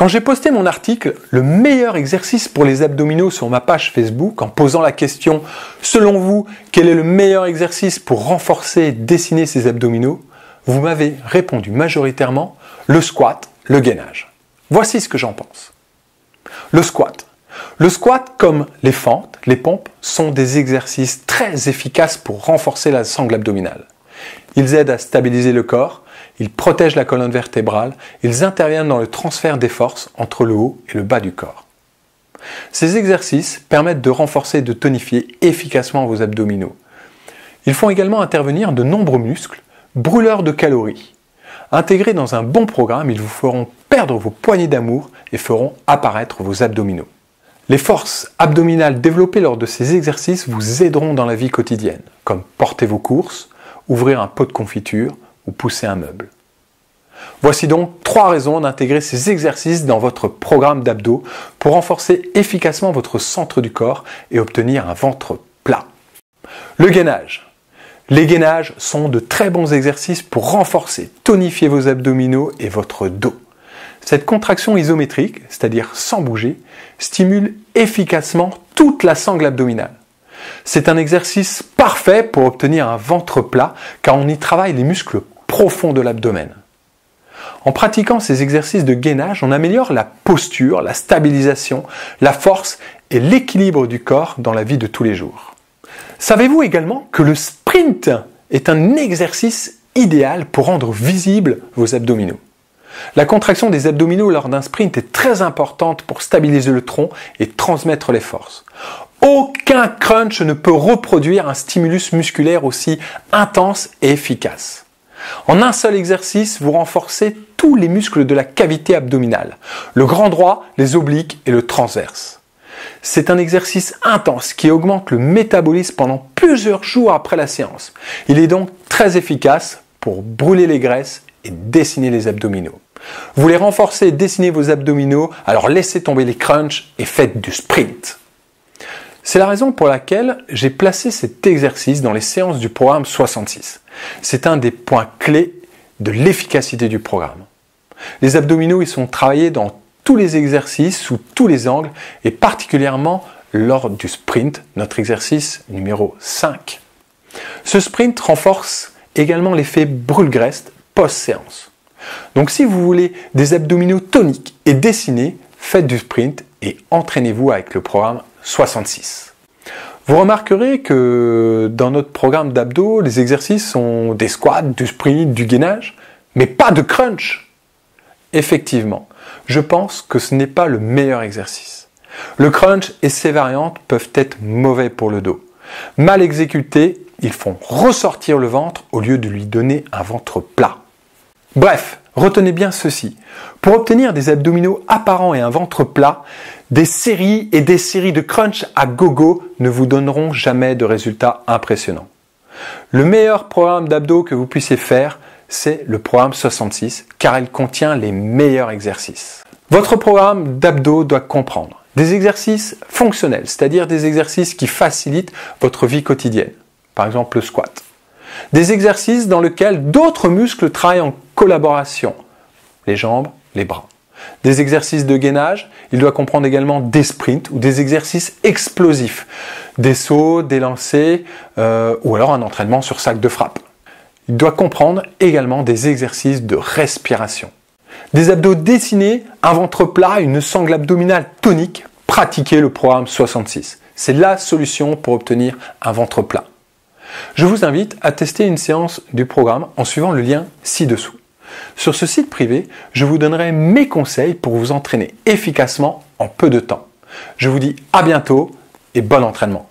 Quand j'ai posté mon article « Le meilleur exercice pour les abdominaux » sur ma page Facebook, en posant la question « Selon vous, quel est le meilleur exercice pour renforcer et dessiner ses abdominaux ?» vous m'avez répondu majoritairement « Le squat, le gainage ». Voici ce que j'en pense. Le squat. Le squat, comme les fentes, les pompes, sont des exercices très efficaces pour renforcer la sangle abdominale. Ils aident à stabiliser le corps, ils protègent la colonne vertébrale, ils interviennent dans le transfert des forces entre le haut et le bas du corps. Ces exercices permettent de renforcer et de tonifier efficacement vos abdominaux. Ils font également intervenir de nombreux muscles, brûleurs de calories. Intégrés dans un bon programme, ils vous feront perdre vos poignées d'amour et feront apparaître vos abdominaux. Les forces abdominales développées lors de ces exercices vous aideront dans la vie quotidienne, comme porter vos courses, ouvrir un pot de confiture ou pousser un meuble. Voici donc 3 raisons d'intégrer ces exercices dans votre programme d'abdos pour renforcer efficacement votre centre du corps et obtenir un ventre plat. Le gainage. Les gainages sont de très bons exercices pour renforcer, tonifier vos abdominaux et votre dos. Cette contraction isométrique, c'est-à-dire sans bouger, stimule efficacement toute la sangle abdominale. C'est un exercice parfait pour obtenir un ventre plat car on y travaille les muscles profonds de l'abdomen. En pratiquant ces exercices de gainage, on améliore la posture, la stabilisation, la force et l'équilibre du corps dans la vie de tous les jours. Savez-vous également que le sprint est un exercice idéal pour rendre visibles vos abdominaux? La contraction des abdominaux lors d'un sprint est très importante pour stabiliser le tronc et transmettre les forces. Aucun crunch ne peut reproduire un stimulus musculaire aussi intense et efficace. En un seul exercice, vous renforcez tous les muscles de la cavité abdominale, le grand droit, les obliques et le transverse. C'est un exercice intense qui augmente le métabolisme pendant plusieurs jours après la séance. Il est donc très efficace pour brûler les graisses et dessiner les abdominaux. Vous voulez renforcer et dessiner vos abdominaux, alors laissez tomber les crunchs et faites du sprint. C'est la raison pour laquelle j'ai placé cet exercice dans les séances du programme 66. C'est un des points clés de l'efficacité du programme. Les abdominaux, ils sont travaillés dans tous les exercices, sous tous les angles, et particulièrement lors du sprint, notre exercice numéro 5. Ce sprint renforce également l'effet brûle-graisse post-séance. Donc si vous voulez des abdominaux toniques et dessinés, faites du sprint et entraînez-vous avec le programme 66. Vous remarquerez que dans notre programme d'abdos, les exercices sont des squats, du sprint, du gainage, mais pas de crunch. Effectivement, je pense que ce n'est pas le meilleur exercice. Le crunch et ses variantes peuvent être mauvais pour le dos. Mal exécutés, ils font ressortir le ventre au lieu de lui donner un ventre plat. Bref, retenez bien ceci. Pour obtenir des abdominaux apparents et un ventre plat, des séries et des séries de crunch à gogo ne vous donneront jamais de résultats impressionnants. Le meilleur programme d'abdos que vous puissiez faire, c'est le programme 66, car il contient les meilleurs exercices. Votre programme d'abdos doit comprendre des exercices fonctionnels, c'est-à-dire des exercices qui facilitent votre vie quotidienne, par exemple le squat. Des exercices dans lesquels d'autres muscles travaillent en collaboration, les jambes, les bras. Des exercices de gainage, il doit comprendre également des sprints ou des exercices explosifs, des sauts, des lancers ou alors un entraînement sur sac de frappe. Il doit comprendre également des exercices de respiration. Des abdos dessinés, un ventre plat, une sangle abdominale tonique, pratiquez le programme 66. C'est la solution pour obtenir un ventre plat. Je vous invite à tester une séance du programme en suivant le lien ci-dessous. Sur ce site privé, je vous donnerai mes conseils pour vous entraîner efficacement en peu de temps. Je vous dis à bientôt et bon entraînement.